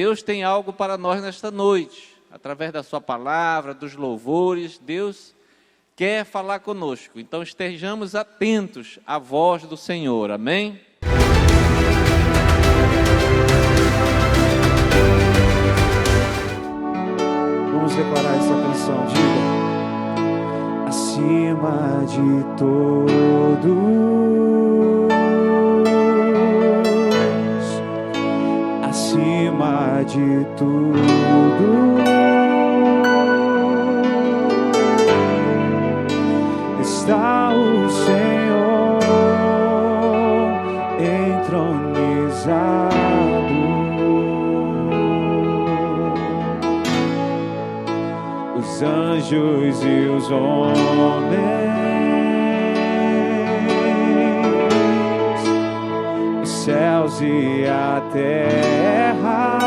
Deus tem algo para nós nesta noite, através da sua palavra, dos louvores. Deus quer falar conosco, então estejamos atentos à voz do Senhor, amém? Vamos declarar essa canção, diga: acima de todos, acima de tudo, está o Senhor entronizado. Os anjos e os homens, os céus e a terra,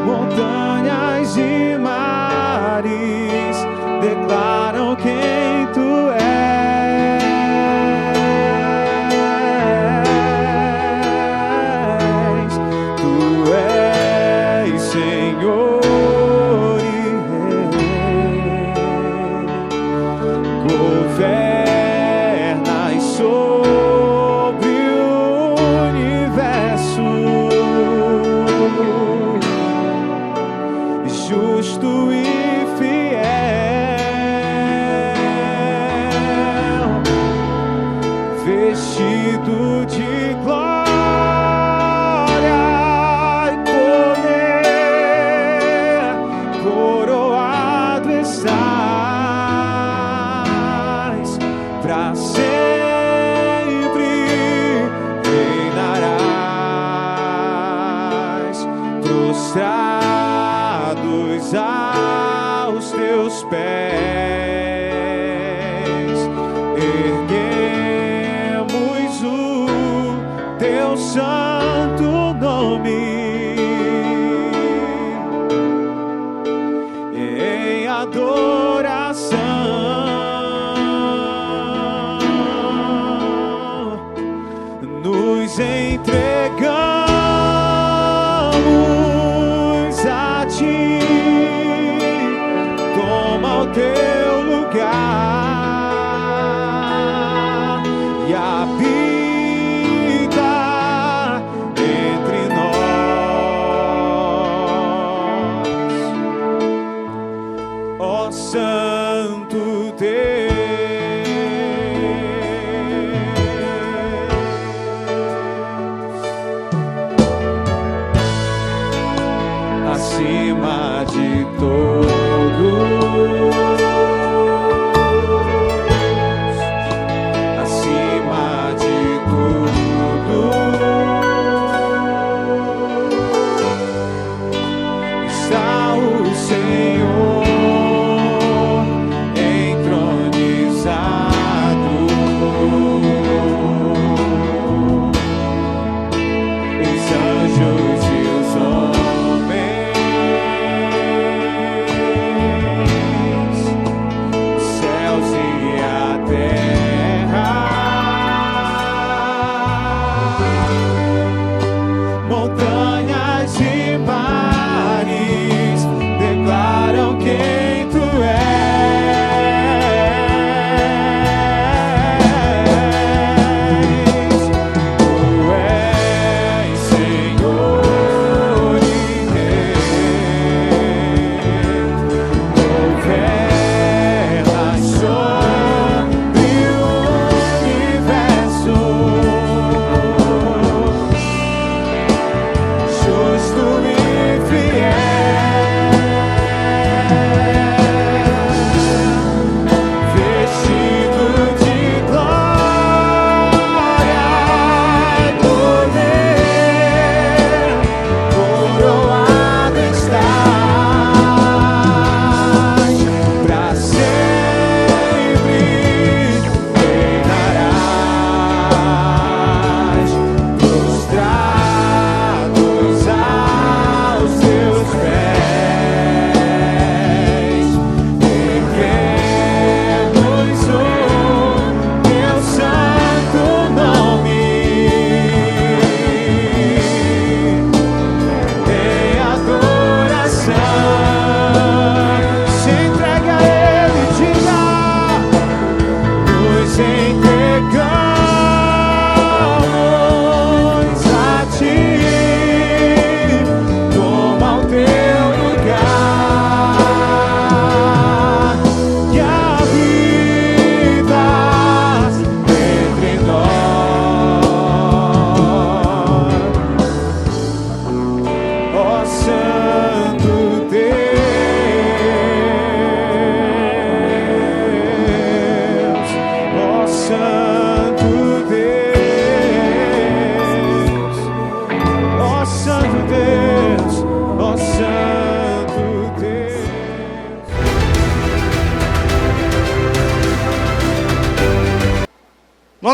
montanhas e mares declaram quem tu és. Tu és Senhor e Rei, governas sobre o universo, justo e fiel, vestido de glória e poder, coroado estás, pra sempre reinarás, prostrados aos teus pés, erguemos o teu santo nome em adoração. Nos entregamos a ti, toma o teu lugar e habita entre nós, ó Santo Deus. Acima de todos, acima de tudo, está o Senhor entronizado. Os anjos e os homens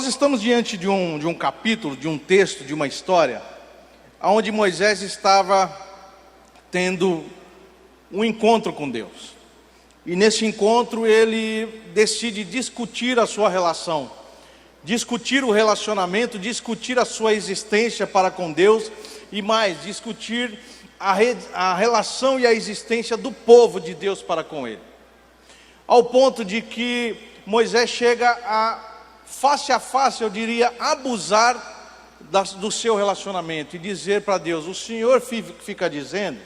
Nós estamos diante de um capítulo, de um texto, de uma história, onde Moisés estava tendo um encontro com Deus. E nesse encontro ele decide discutir a sua relação, discutir o relacionamento, discutir a sua existência para com Deus e mais, discutir a relação e a existência do povo de Deus para com ele. Ao ponto de que Moisés chega face a face, eu diria, abusar do seu relacionamento e dizer para Deus: o Senhor fica dizendo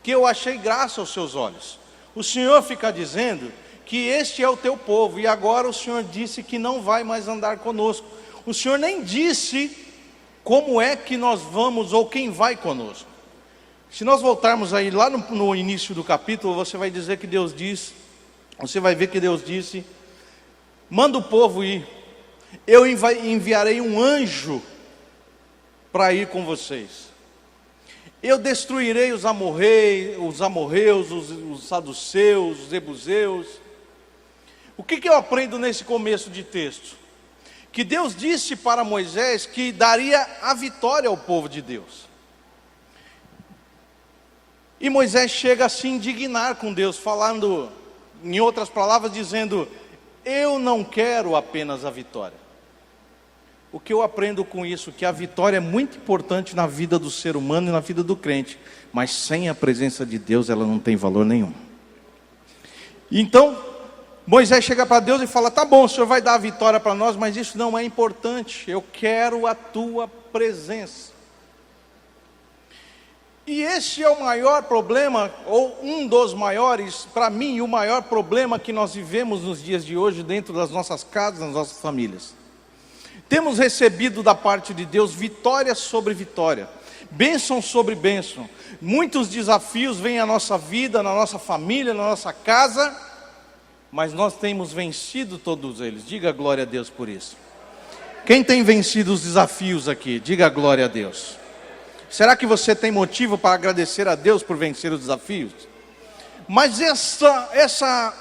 que eu achei graça aos seus olhos, o Senhor fica dizendo que este é o teu povo, e agora o Senhor disse que não vai mais andar conosco, o Senhor nem disse como é que nós vamos ou quem vai conosco. Se nós voltarmos aí lá no início do capítulo, você vai dizer que Deus disse, você vai ver que Deus disse: manda o povo ir, eu enviarei um anjo para ir com vocês. Eu destruirei os amorreus, os saduceus, os jebuseus. O que eu aprendo nesse começo de texto? Que Deus disse para Moisés que daria a vitória ao povo de Deus. E Moisés chega a se indignar com Deus, falando, em outras palavras, dizendo: eu não quero apenas a vitória. O que eu aprendo com isso? Que a vitória é muito importante na vida do ser humano e na vida do crente, mas sem a presença de Deus ela não tem valor nenhum. Então Moisés chega para Deus e fala: tá bom, o Senhor vai dar a vitória para nós, mas isso não é importante, eu quero a tua presença. E esse é o maior problema, ou um dos maiores, para mim, o maior problema que nós vivemos nos dias de hoje, dentro das nossas casas, nas nossas famílias. Temos recebido da parte de Deus vitória sobre vitória, bênção sobre bênção. Muitos desafios vêm à nossa vida, na nossa família, na nossa casa, mas nós temos vencido todos eles. Diga glória a Deus por isso. Quem tem vencido os desafios aqui? Diga glória a Deus. Será que você tem motivo para agradecer a Deus por vencer os desafios? Mas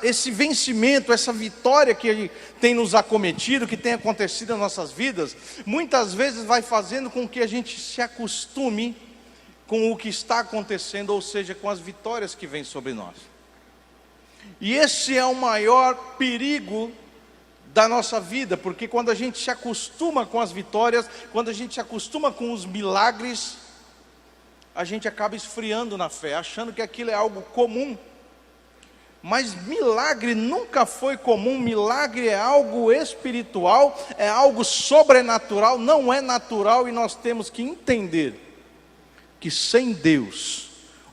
esse vencimento, essa vitória que tem nos acometido, que tem acontecido em nossas vidas, muitas vezes vai fazendo com que a gente se acostume com o que está acontecendo, ou seja, com as vitórias que vêm sobre nós. E esse é o maior perigo da nossa vida, porque quando a gente se acostuma com as vitórias, quando a gente se acostuma com os milagres, a gente acaba esfriando na fé, achando que aquilo é algo comum. Mas milagre nunca foi comum, milagre é algo espiritual, é algo sobrenatural, não é natural, e nós temos que entender que sem Deus,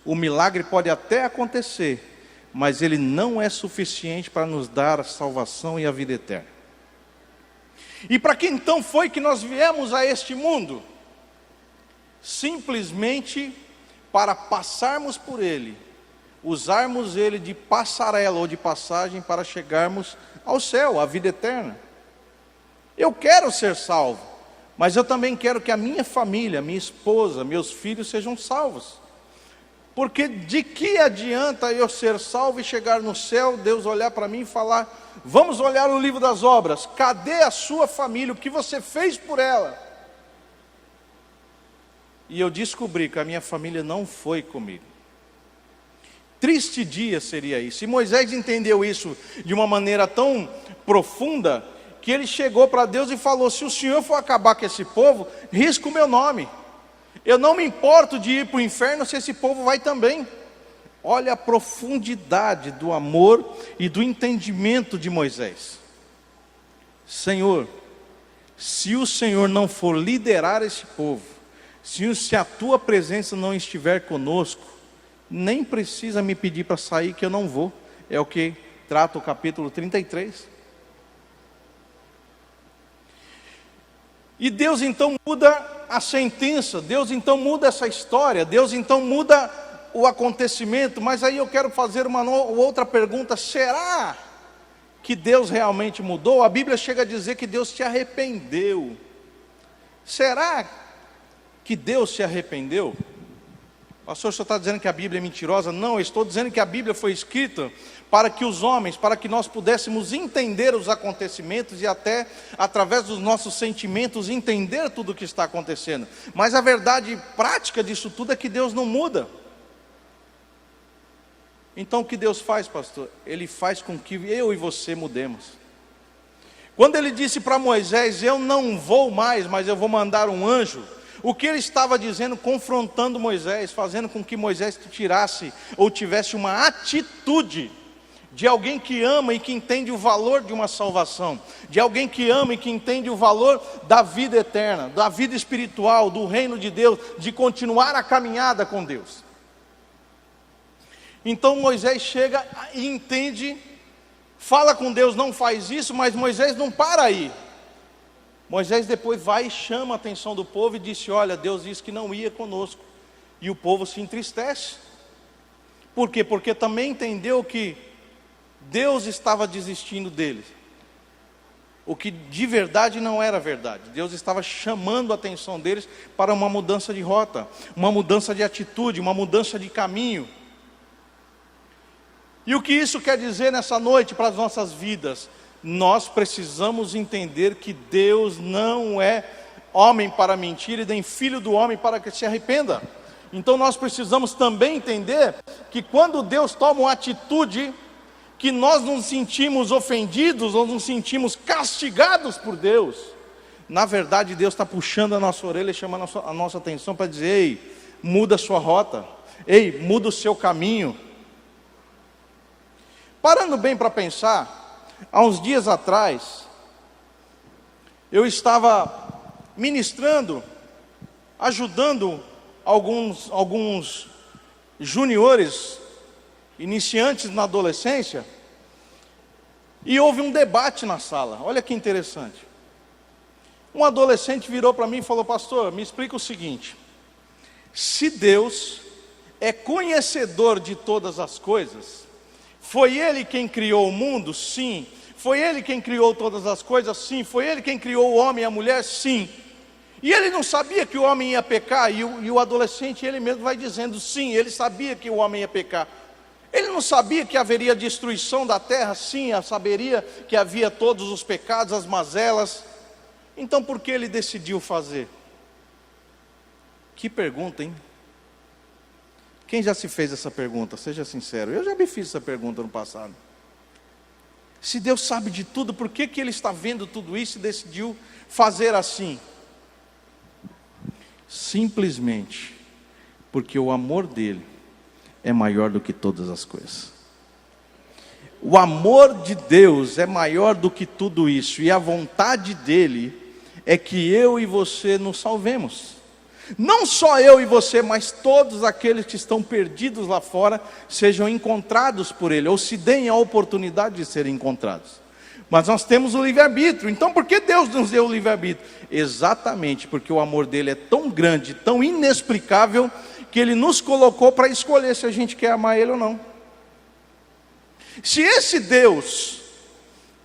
o milagre pode até acontecer, mas ele não é suficiente para nos dar a salvação e a vida eterna. E para que então foi que nós viemos a este mundo? Simplesmente para passarmos por ele, usarmos ele de passarela ou de passagem para chegarmos ao céu, à vida eterna. Eu quero ser salvo, mas eu também quero que a minha família, minha esposa, meus filhos sejam salvos. Porque de que adianta eu ser salvo e chegar no céu, Deus olhar para mim e falar: vamos olhar o livro das obras, cadê a sua família, o que você fez por ela? E eu descobri que a minha família não foi comigo. Triste dia seria isso. E Moisés entendeu isso de uma maneira tão profunda, que ele chegou para Deus e falou: se o Senhor for acabar com esse povo, risca o meu nome. Eu não me importo de ir para o inferno se esse povo vai também. Olha a profundidade do amor e do entendimento de Moisés. Senhor, se o Senhor não for liderar esse povo, se a tua presença não estiver conosco, nem precisa me pedir para sair, que eu não vou. É o que trata o capítulo 33. E Deus então muda a sentença, Deus então muda essa história, Deus então muda o acontecimento. Mas aí eu quero fazer uma outra pergunta: será que Deus realmente mudou? A Bíblia chega a dizer que Deus se arrependeu. Será que Deus se arrependeu? Pastor, o senhor está dizendo que a Bíblia é mentirosa? Não, eu estou dizendo que a Bíblia foi escrita para que os homens, para que nós pudéssemos entender os acontecimentos e até, através dos nossos sentimentos, entender tudo o que está acontecendo. Mas a verdade prática disso tudo é que Deus não muda. Então o que Deus faz, pastor? Ele faz com que eu e você mudemos. Quando ele disse para Moisés, eu não vou mais, mas eu vou mandar um anjo, o que ele estava dizendo, confrontando Moisés, fazendo com que Moisés tirasse ou tivesse uma atitude de alguém que ama e que entende o valor de uma salvação, de alguém que ama e que entende o valor da vida eterna, da vida espiritual, do reino de Deus, de continuar a caminhada com Deus. Então Moisés chega e entende, fala com Deus, não faz isso, mas Moisés não para aí. Moisés depois vai e chama a atenção do povo e disse, olha, Deus disse que não ia conosco. E o povo se entristece. Por quê? Porque também entendeu que Deus estava desistindo deles. O que de verdade não era verdade. Deus estava chamando a atenção deles para uma mudança de rota, uma mudança de atitude, uma mudança de caminho. E o que isso quer dizer nessa noite para as nossas vidas? Nós precisamos entender que Deus não é homem para mentir e nem filho do homem para que se arrependa. Então nós precisamos também entender que quando Deus toma uma atitude, que nós nos sentimos ofendidos ou nos sentimos castigados por Deus, na verdade Deus está puxando a nossa orelha e chamando a nossa atenção para dizer, ei, muda a sua rota, ei, muda o seu caminho. Parando bem para pensar, há uns dias atrás, eu estava ministrando, ajudando alguns juniores, iniciantes na adolescência, e houve um debate na sala. Olha que interessante. Um adolescente virou para mim e falou, pastor, me explica o seguinte, se Deus é conhecedor de todas as coisas, foi Ele quem criou o mundo? Sim. Foi Ele quem criou todas as coisas? Sim. Foi Ele quem criou o homem e a mulher? Sim. E ele não sabia que o homem ia pecar, e o adolescente, ele mesmo vai dizendo, sim, ele sabia que o homem ia pecar. Ele não sabia que haveria destruição da terra? Sim, saberia que havia todos os pecados, as mazelas. Então por que ele decidiu fazer? Que pergunta, hein? Quem já se fez essa pergunta? Seja sincero, eu já me fiz essa pergunta no passado. Se Deus sabe de tudo, por que Ele está vendo tudo isso e decidiu fazer assim? Simplesmente porque o amor dele é maior do que todas as coisas. O amor de Deus é maior do que tudo isso, e a vontade dele é que eu e você nos salvemos. Não só eu e você, mas todos aqueles que estão perdidos lá fora sejam encontrados por ele, ou se deem a oportunidade de serem encontrados. Mas nós temos o livre-arbítrio. Então por que Deus nos deu o livre-arbítrio? Exatamente porque o amor dele é tão grande, tão inexplicável, que ele nos colocou para escolher se a gente quer amar ele ou não. Se esse Deus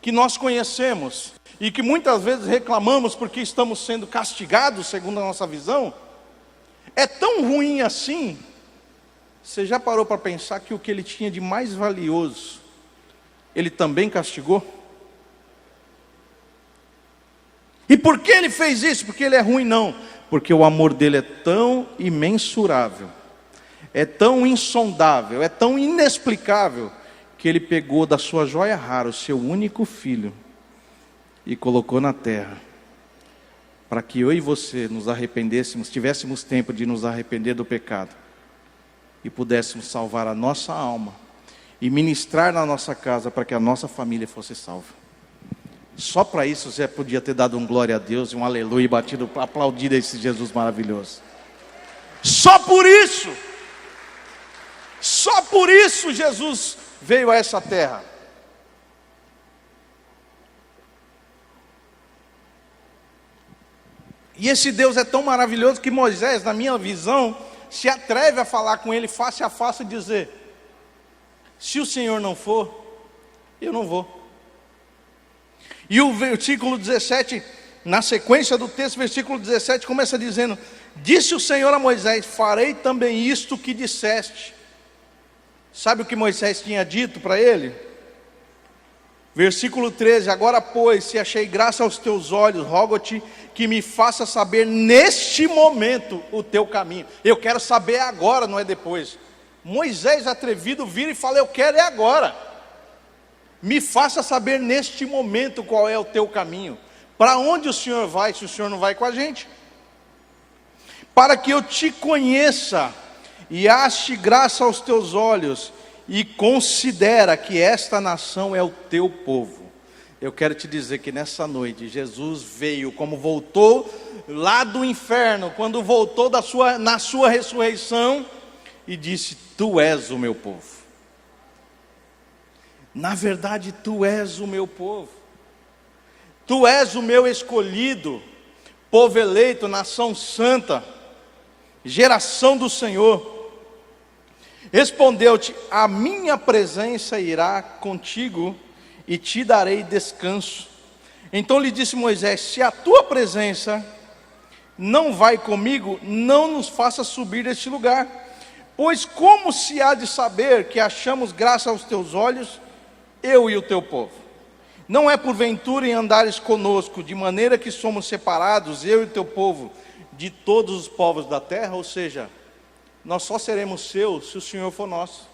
que nós conhecemos e que muitas vezes reclamamos porque estamos sendo castigados segundo a nossa visão, é tão ruim assim, você já parou para pensar que o que ele tinha de mais valioso, ele também castigou? E por que ele fez isso? Porque ele é ruim? Não, porque o amor dele é tão imensurável, é tão insondável, é tão inexplicável, que ele pegou da sua joia rara o seu único filho e colocou na terra, para que eu e você nos arrependêssemos, tivéssemos tempo de nos arrepender do pecado, e pudéssemos salvar a nossa alma, e ministrar na nossa casa, para que a nossa família fosse salva. Só para isso você podia ter dado um glória a Deus, e um aleluia, e batido, aplaudido esse Jesus maravilhoso. Só por isso Jesus veio a essa terra. E esse Deus é tão maravilhoso que Moisés, na minha visão, se atreve a falar com ele face a face e dizer, se o Senhor não for, eu não vou. E o versículo 17, na sequência do texto, versículo 17, começa dizendo, Disse o Senhor a Moisés: farei também isto que disseste. Sabe o que Moisés tinha dito para ele? Versículo 13: agora pois, se achei graça aos teus olhos, rogo-te que me faça saber neste momento o teu caminho. Eu quero saber agora, não é depois. Moisés atrevido vira e fala: eu quero é agora. Me faça saber neste momento qual é o teu caminho. Para onde o Senhor vai, se o Senhor não vai com a gente? Para que eu te conheça e ache graça aos teus olhos, e considera que esta nação é o teu povo. Eu quero te dizer que nessa noite Jesus veio, como voltou lá do inferno, quando voltou na sua ressurreição, e disse: tu és o meu povo. Na verdade, tu és o meu povo. Tu és o meu escolhido, povo eleito, nação santa, geração do Senhor. Respondeu-te: a minha presença irá contigo e te darei descanso. Então lhe disse Moisés: se a tua presença não vai comigo, não nos faça subir deste lugar. Pois como se há de saber que achamos graça aos teus olhos, eu e o teu povo? Não é porventura em andares conosco, de maneira que somos separados, eu e o teu povo, de todos os povos da terra? Ou seja, nós só seremos seus se o Senhor for nosso.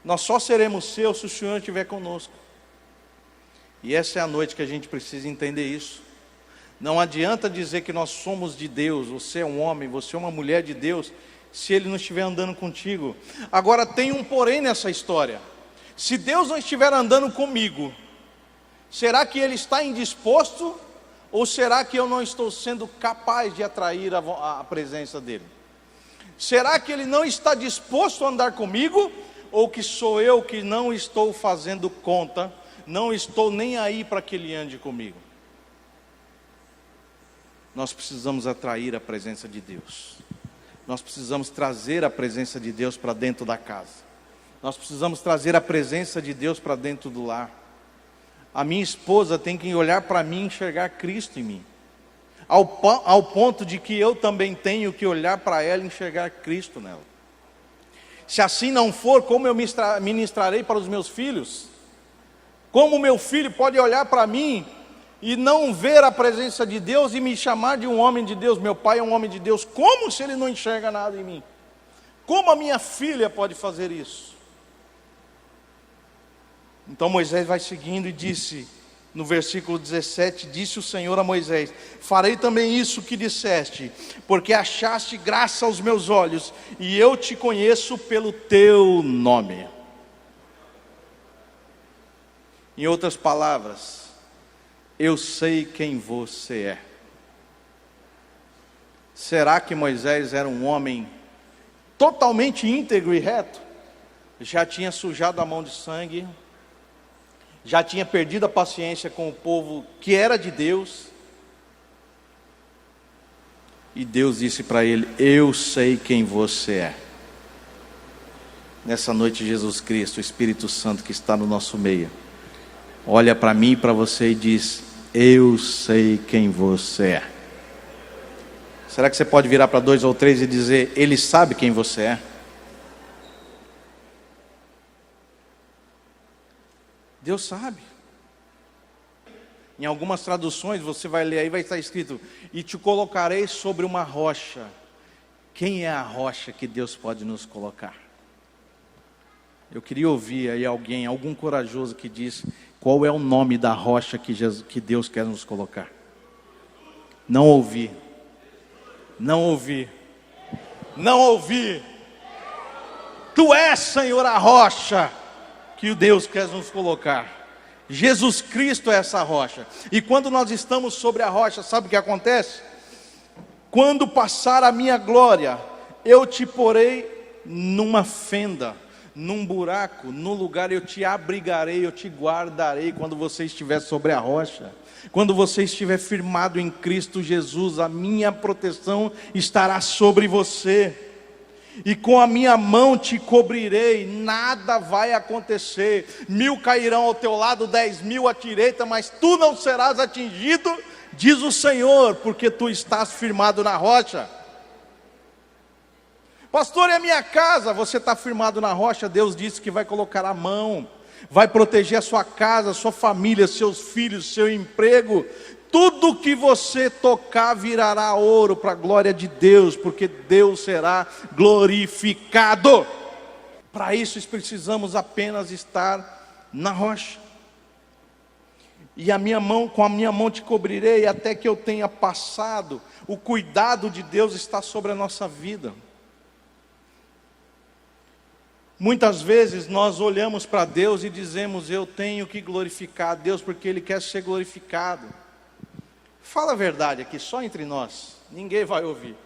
Nós só seremos seus se o Senhor estiver conosco. E essa é a noite que a gente precisa entender isso. Não adianta dizer que nós somos de Deus, você é um homem, você é uma mulher de Deus, se Ele não estiver andando contigo. Agora tem um porém nessa história. Se Deus não estiver andando comigo, será que Ele está indisposto? Ou será que eu não estou sendo capaz de atrair a presença dEle? Será que Ele não está disposto a andar comigo? Ou que sou eu que não estou fazendo conta, não estou nem aí para que Ele ande comigo? Nós precisamos atrair a presença de Deus. Nós precisamos trazer a presença de Deus para dentro da casa. Nós precisamos trazer a presença de Deus para dentro do lar. A minha esposa tem que olhar para mim e enxergar Cristo em mim. Ao ponto de que eu também tenho que olhar para ela e enxergar Cristo nela. Se assim não for, como eu ministrarei para os meus filhos? Como o meu filho pode olhar para mim e não ver a presença de Deus e me chamar de um homem de Deus? Meu pai é um homem de Deus. Como se ele não enxerga nada em mim? Como a minha filha pode fazer isso? Então Moisés vai seguindo e disse, no versículo 17, disse o Senhor a Moisés: farei também isso que disseste, porque achaste graça aos meus olhos, e eu te conheço pelo teu nome. Em outras palavras, eu sei quem você é. Será que Moisés era um homem totalmente íntegro e reto? Já tinha sujado a mão de sangue, já tinha perdido a paciência com o povo que era de Deus. E Deus disse para ele: eu sei quem você é. Nessa noite, Jesus Cristo, o Espírito Santo que está no nosso meio, olha para mim e para você e diz: eu sei quem você é. Será que você pode virar para 2 ou 3 e dizer: Ele sabe quem você é? Deus sabe. Em algumas traduções você vai ler aí, vai estar escrito: e te colocarei sobre uma rocha. Quem é a rocha que Deus pode nos colocar? Eu queria ouvir aí algum corajoso que diz qual é o nome da rocha que Deus quer nos colocar. Não ouvi. Não ouvi. Não ouvi. Tu és, Senhor, a rocha que o Deus quer nos colocar. Jesus Cristo é essa rocha. E quando nós estamos sobre a rocha, sabe o que acontece? Quando passar a minha glória, eu te porei numa fenda, num buraco, num lugar, eu te abrigarei, eu te guardarei. Quando você estiver sobre a rocha, quando você estiver firmado em Cristo Jesus, a minha proteção estará sobre você. E com a minha mão te cobrirei, nada vai acontecer. 1000 cairão ao teu lado, 10.000 à direita, mas tu não serás atingido, diz o Senhor, porque tu estás firmado na rocha. Pastor, é a minha casa. Você está firmado na rocha, Deus disse que vai colocar a mão, vai proteger a sua casa, a sua família, seus filhos, seu emprego. Tudo que você tocar virará ouro para a glória de Deus, porque Deus será glorificado. Para isso precisamos apenas estar na rocha. E com a minha mão te cobrirei até que eu tenha passado. O cuidado de Deus está sobre a nossa vida. Muitas vezes nós olhamos para Deus e dizemos: eu tenho que glorificar a Deus porque Ele quer ser glorificado. Fala a verdade aqui, só entre nós, ninguém vai ouvir,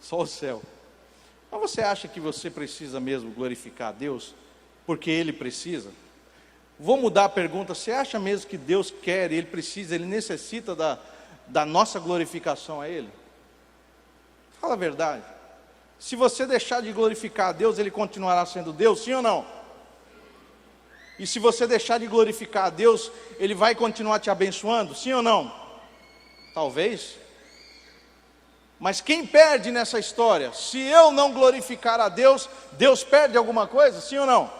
só o céu. Mas você acha que você precisa mesmo glorificar a Deus porque Ele precisa? Vou mudar a pergunta: você acha mesmo que Deus quer, Ele precisa, Ele necessita da nossa glorificação a Ele? Fala a verdade. Se você deixar de glorificar a Deus, Ele continuará sendo Deus, sim ou não? E se você deixar de glorificar a Deus, Ele vai continuar te abençoando, sim ou não? Talvez. Mas quem perde nessa história? Se eu não glorificar a Deus, Deus perde alguma coisa, sim ou não?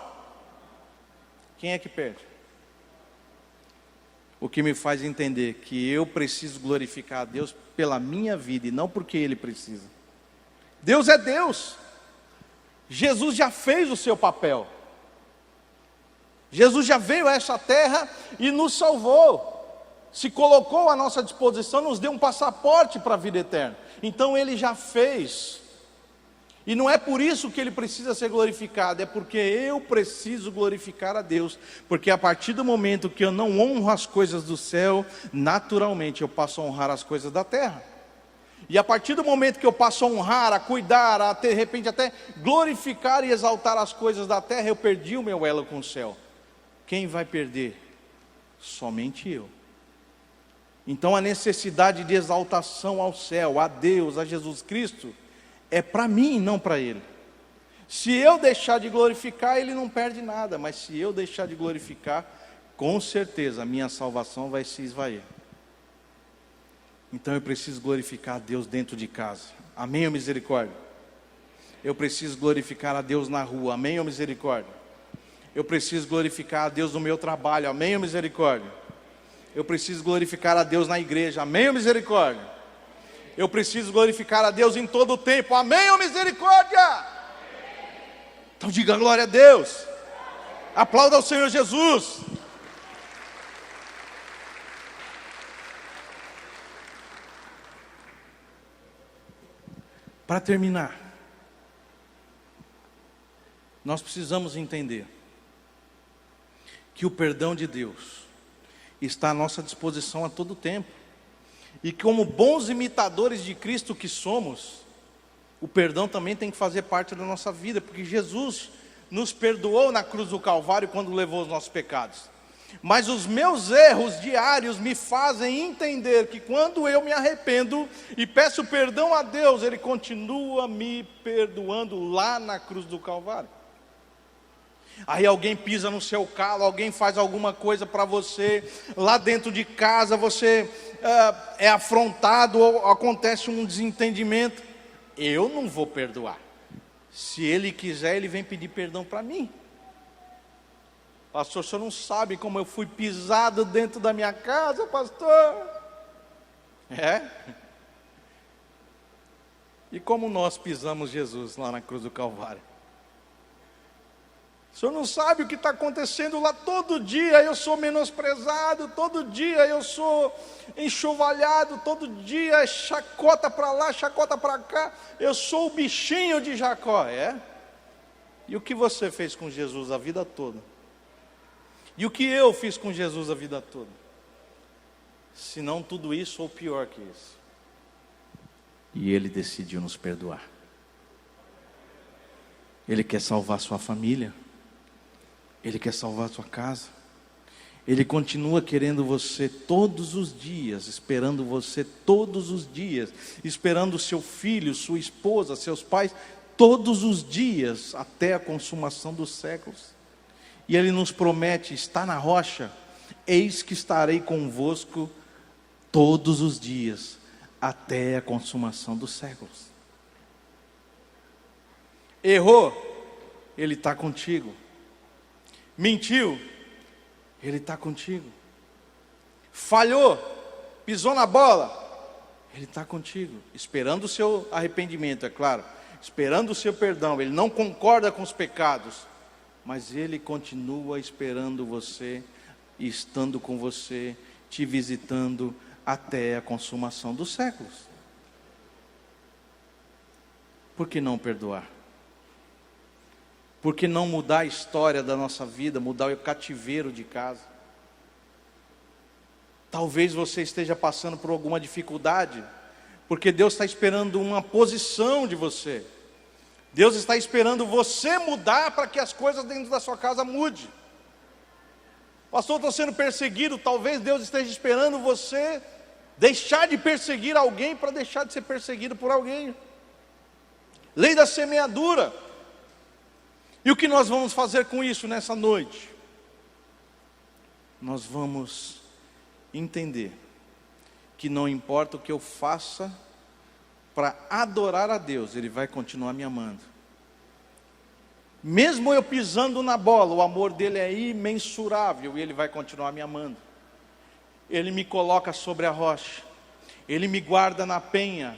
Quem é que perde? O que me faz entender que eu preciso glorificar a Deus pela minha vida e não porque Ele precisa. Deus é Deus. Jesus já fez o seu papel. Jesus já veio a essa terra e nos salvou. Se colocou à nossa disposição, nos deu um passaporte para a vida eterna. Então Ele já fez. E não é por isso que Ele precisa ser glorificado, é porque eu preciso glorificar a Deus. Porque a partir do momento que eu não honro as coisas do céu, naturalmente eu passo a honrar as coisas da terra. E a partir do momento que eu passo a honrar, a cuidar, a de repente até glorificar e exaltar as coisas da terra, eu perdi o meu elo com o céu. Quem vai perder? Somente eu. Então a necessidade de exaltação ao céu, a Deus, a Jesus Cristo, é para mim, não para Ele. Se eu deixar de glorificar, Ele não perde nada. Mas se eu deixar de glorificar, com certeza a minha salvação vai se esvair. Então eu preciso glorificar a Deus dentro de casa. Amém ou misericórdia? Eu preciso glorificar a Deus na rua. Amém ou misericórdia? Eu preciso glorificar a Deus no meu trabalho. Amém ou misericórdia? Eu preciso glorificar a Deus na igreja. Amém ou misericórdia? Eu preciso glorificar a Deus em todo o tempo. Amém ou misericórdia? Então diga glória a Deus. Aplauda ao Senhor Jesus. Para terminar, nós precisamos entender que o perdão de Deus está à nossa disposição a todo tempo. E como bons imitadores de Cristo que somos, o perdão também tem que fazer parte da nossa vida, porque Jesus nos perdoou na cruz do Calvário quando levou os nossos pecados. Mas os meus erros diários me fazem entender que quando eu me arrependo e peço perdão a Deus, Ele continua me perdoando lá na cruz do Calvário. Aí alguém pisa no seu calo, alguém faz alguma coisa para você, lá dentro de casa você é afrontado ou acontece um desentendimento. Eu não vou perdoar. Se Ele quiser, Ele vem pedir perdão para mim. Pastor, o senhor não sabe como eu fui pisado dentro da minha casa, pastor? É? E como nós pisamos Jesus lá na cruz do Calvário? O senhor não sabe o que está acontecendo lá. Todo dia eu sou menosprezado, todo dia eu sou enxovalhado, todo dia é chacota para lá, chacota para cá. Eu sou o bichinho de Jacó, é? E o que você fez com Jesus a vida toda? E o que eu fiz com Jesus a vida toda? Se não tudo isso ou pior que isso. E Ele decidiu nos perdoar. Ele quer salvar sua família. Ele quer salvar sua casa. Ele continua querendo você todos os dias, esperando você todos os dias, esperando seu filho, sua esposa, seus pais, todos os dias, até a consumação dos séculos. E Ele nos promete: está na rocha, eis que estarei convosco todos os dias, até a consumação dos séculos. Errou, Ele está contigo. Mentiu, Ele está contigo. Falhou, pisou na bola, Ele está contigo. Esperando o seu arrependimento, é claro. Esperando o seu perdão. Ele não concorda com os pecados, mas Ele continua esperando você e estando com você, te visitando até a consumação dos séculos. Por que não perdoar? Por que não mudar a história da nossa vida, mudar o cativeiro de casa? Talvez você esteja passando por alguma dificuldade, porque Deus está esperando uma posição de você. Deus está esperando você mudar para que as coisas dentro da sua casa mudem. Pastor, estou sendo perseguido. Talvez Deus esteja esperando você deixar de perseguir alguém para deixar de ser perseguido por alguém. Lei da semeadura. E o que nós vamos fazer com isso nessa noite? Nós vamos entender que não importa o que eu faça para adorar a Deus, Ele vai continuar me amando. Mesmo eu pisando na bola, o amor dele é imensurável e Ele vai continuar me amando. Ele me coloca sobre a rocha, Ele me guarda na penha,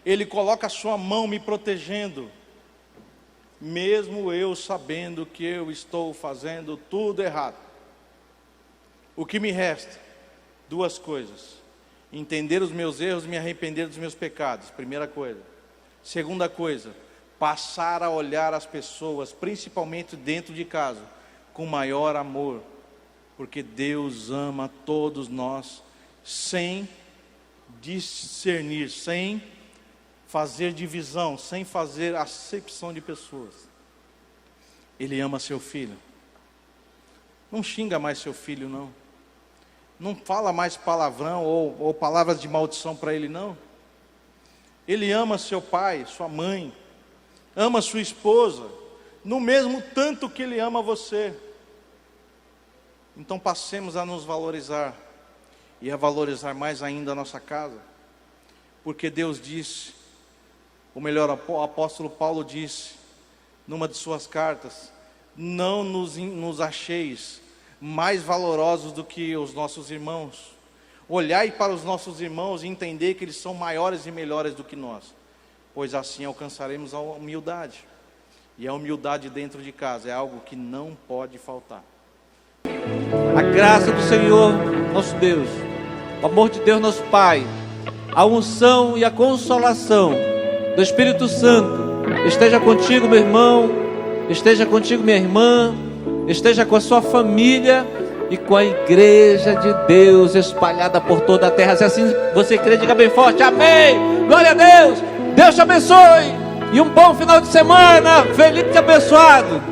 Ele coloca a sua mão me protegendo. Mesmo eu sabendo que eu estou fazendo tudo errado. O que me resta? Duas coisas: entender os meus erros e me arrepender dos meus pecados, primeira coisa. Segunda coisa, passar a olhar as pessoas, principalmente dentro de casa, com maior amor, porque Deus ama todos nós, sem discernir, sem fazer divisão, sem fazer acepção de pessoas. Ele ama seu filho. Não xinga mais seu filho, não. Não fala mais palavrão ou palavras de maldição para ele, não. Ele ama seu pai, sua mãe, ama sua esposa, no mesmo tanto que Ele ama você. Então passemos a nos valorizar, e a valorizar mais ainda a nossa casa, porque Deus disse, ou melhor, o apóstolo Paulo disse, numa de suas cartas: não nos acheis mais valorosos do que os nossos irmãos. Olhai para os nossos irmãos e entender que eles são maiores e melhores do que nós, pois assim alcançaremos a humildade. E a humildade dentro de casa é algo que não pode faltar. A graça do Senhor, nosso Deus, o amor de Deus, nosso Pai, a unção e a consolação do Espírito Santo esteja contigo, meu irmão, esteja contigo, minha irmã, esteja com a sua família e com a igreja de Deus espalhada por toda a terra. Se assim você crê, diga bem forte: amém, glória a Deus, Deus te abençoe, e um bom final de semana, feliz e abençoado.